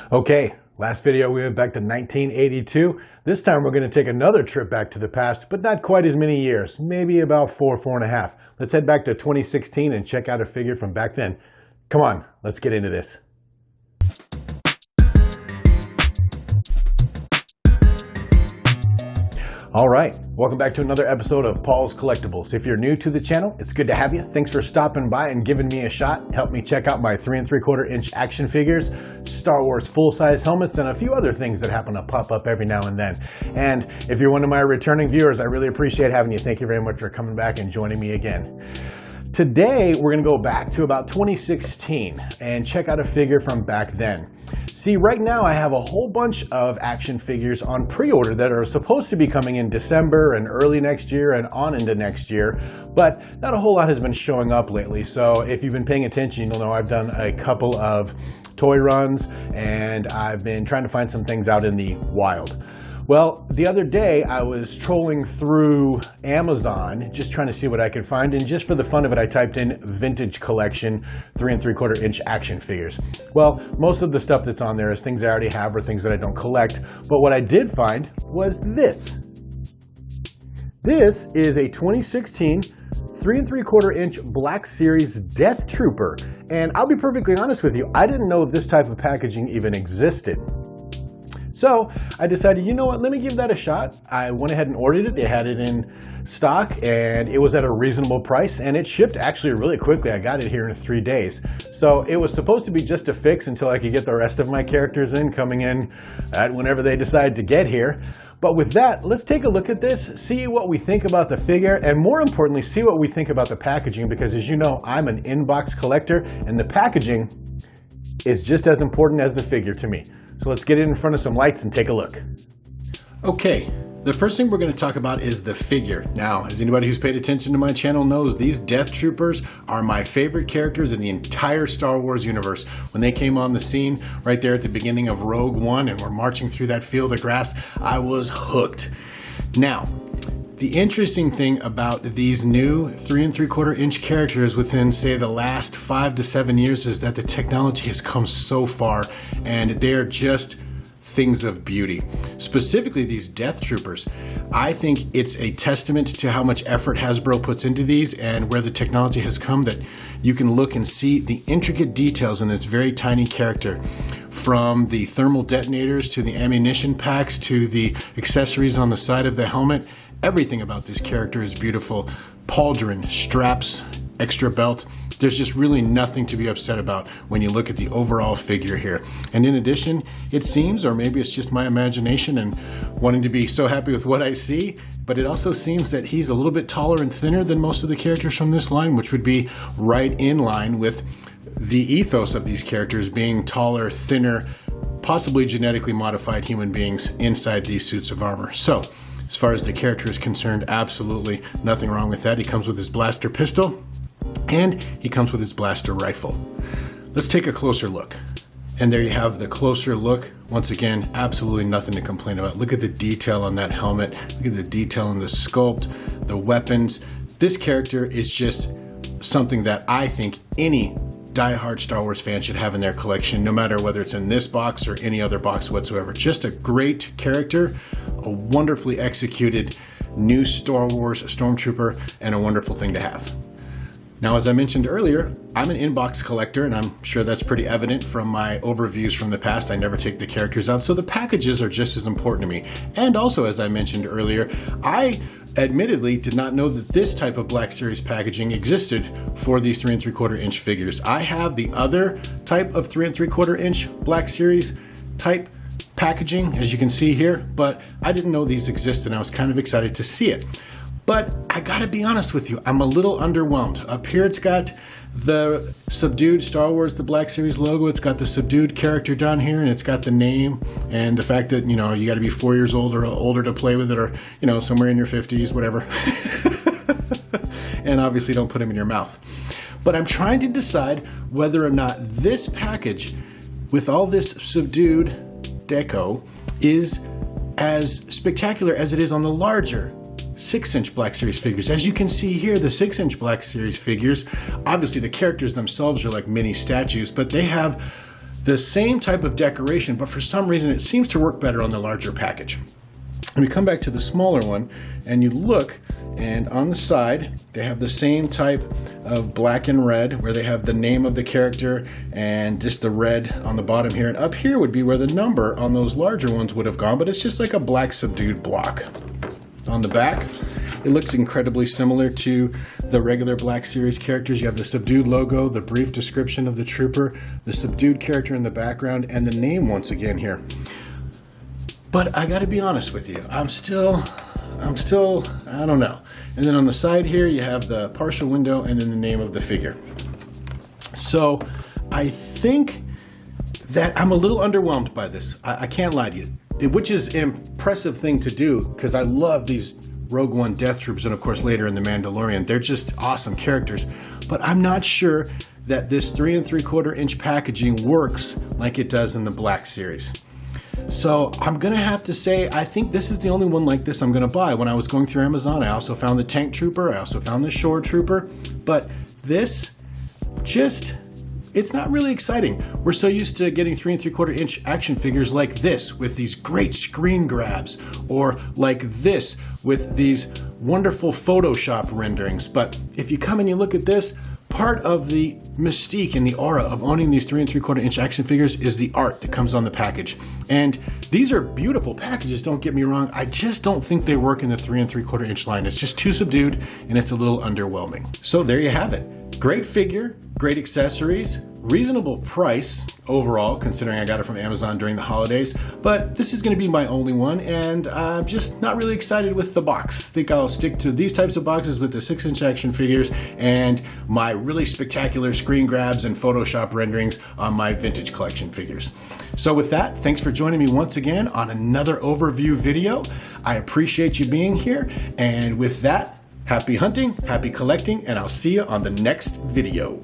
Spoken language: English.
Okay, last video we went back to 1982. This time we're going to take another trip back to the past, but not quite as many years, maybe about four and a half. Let's head back to 2016 and check out a figure from back then. Come on, let's get into this. All right, welcome back to another episode of Paul's Collectibles. If you're new to the channel, it's good to have you. Thanks for stopping by and giving me a shot. Help me check out my 3 3/4 inch action figures, Star Wars full-size helmets, and a few other things that happen to pop up every now and then. And if you're one of my returning viewers, I really appreciate having you. Thank you very much for coming back and joining me again. Today, we're going to go back to about 2016 and check out a figure from back then. See, right now I have a whole bunch of action figures on pre-order that are supposed to be coming in December and early next year and on into next year, but not a whole lot has been showing up lately. So if you've been paying attention, you'll know I've done a couple of toy runs and I've been trying to find some things out in the wild. Well, the other day I was trolling through Amazon just trying to see what I could find, and just for the fun of it I typed in vintage collection 3 3/4 inch action figures. Well, most of the stuff that's on there is things I already have or things that I don't collect, but what I did find was this. This is a 2016 3 3/4 inch Black Series Death Trooper, and I'll be perfectly honest with you, I didn't know this type of packaging even existed. So I decided, you know what, let me give that a shot. I went ahead and ordered it. They had it in stock and it was at a reasonable price, and it shipped actually really quickly. I got it here in 3 days. So it was supposed to be just a fix until I could get the rest of my characters in, coming in at whenever they decide to get here. But with that, let's take a look at this, see what we think about the figure, and more importantly, see what we think about the packaging, because as you know, I'm an in-box collector and the packaging is just as important as the figure to me. So let's get it in front of some lights and take a look. Okay, the first thing we're going to talk about is the figure. Now, as anybody who's paid attention to my channel knows, these Death Troopers are my favorite characters in the entire Star Wars universe. When they came on the scene right there at the beginning of Rogue One and were marching through that field of grass, I was hooked. Now, the interesting thing about these new 3 3/4 inch characters within, say, the last 5 to 7 years is that the technology has come so far and they're just things of beauty. Specifically, these Death Troopers. I think it's a testament to how much effort Hasbro puts into these and where the technology has come, that you can look and see the intricate details in this very tiny character. From the thermal detonators to the ammunition packs to the accessories on the side of the helmet. Everything about this character is beautiful. Pauldron, straps, extra belt. There's just really nothing to be upset about when you look at the overall figure here. And in addition, it seems, or maybe it's just my imagination and wanting to be so happy with what I see, but it also seems that he's a little bit taller and thinner than most of the characters from this line, which would be right in line with the ethos of these characters being taller, thinner, possibly genetically modified human beings inside these suits of armor. So, as far as the character is concerned, absolutely nothing wrong with that. He comes with his blaster pistol and he comes with his blaster rifle. Let's take a closer look. And there you have the closer look. Once again, absolutely nothing to complain about. Look at the detail on that helmet. Look at the detail in the sculpt, the weapons. This character is just something that I think any diehard Star Wars fan should have in their collection, no matter whether it's in this box or any other box whatsoever. Just a great character, a wonderfully executed new Star Wars Stormtrooper, and a wonderful thing to have. Now, as I mentioned earlier, I'm an in-box collector, and I'm sure that's pretty evident from my overviews from the past. I never take the characters out, so the packages are just as important to me. And also, as I mentioned earlier, I admittedly did not know that this type of Black Series packaging existed for these 3 3/4 inch figures. I have the other type of 3 3/4 inch Black Series type packaging, as you can see here, but I didn't know these existed, and I was kind of excited to see it. But I gotta be honest with you, I'm a little underwhelmed. Up here it's got the subdued Star Wars, the Black Series logo. It's got the subdued character down here, and it's got the name and the fact that, you know, you gotta be 4 years old or older to play with it, or, you know, somewhere in your 50s, whatever. And obviously don't put them in your mouth. But I'm trying to decide whether or not this package with all this subdued deco is as spectacular as it is on the larger 6-inch Black Series figures. As you can see here, the 6-inch Black Series figures, obviously the characters themselves are like mini statues, but they have the same type of decoration, but for some reason it seems to work better on the larger package. When we come back to the smaller one and you look, and on the side they have the same type of black and red where they have the name of the character and just the red on the bottom here, and up here would be where the number on those larger ones would have gone, but it's just like a black subdued block. On the back, it looks incredibly similar to the regular Black Series characters. You have the subdued logo, the brief description of the trooper, the subdued character in the background, and the name once again here. But I gotta be honest with you, I'm still, I don't know. And then on the side here, you have the partial window and then the name of the figure. So I think that I'm a little underwhelmed by this. I can't lie to you, which is an impressive thing to do because I love these Rogue One Death Troopers and of course later in The Mandalorian. They're just awesome characters. But I'm not sure that this 3 3/4 inch packaging works like it does in the Black Series. So I'm gonna have to say, I think this is the only one like this I'm gonna buy. When I was going through Amazon, I also found the Tank Trooper, I also found the Shore Trooper, but this just, it's not really exciting. We're so used to getting 3 3/4 inch action figures like this with these great screen grabs, or like this with these wonderful Photoshop renderings. But if you come and you look at this, part of the mystique and the aura of owning these 3 3/4 inch action figures is the art that comes on the package. And these are beautiful packages, don't get me wrong. I just don't think they work in the 3 3/4 inch line. It's just too subdued and it's a little underwhelming. So there you have it. Great figure, great accessories, reasonable price overall, considering I got it from Amazon during the holidays, but this is going to be my only one, and I'm just not really excited with the box. I think I'll stick to these types of boxes with the 6-inch action figures and my really spectacular screen grabs and Photoshop renderings on my vintage collection figures. So with that, thanks for joining me once again on another overview video. I appreciate you being here, and with that, happy hunting, happy collecting, and I'll see you on the next video.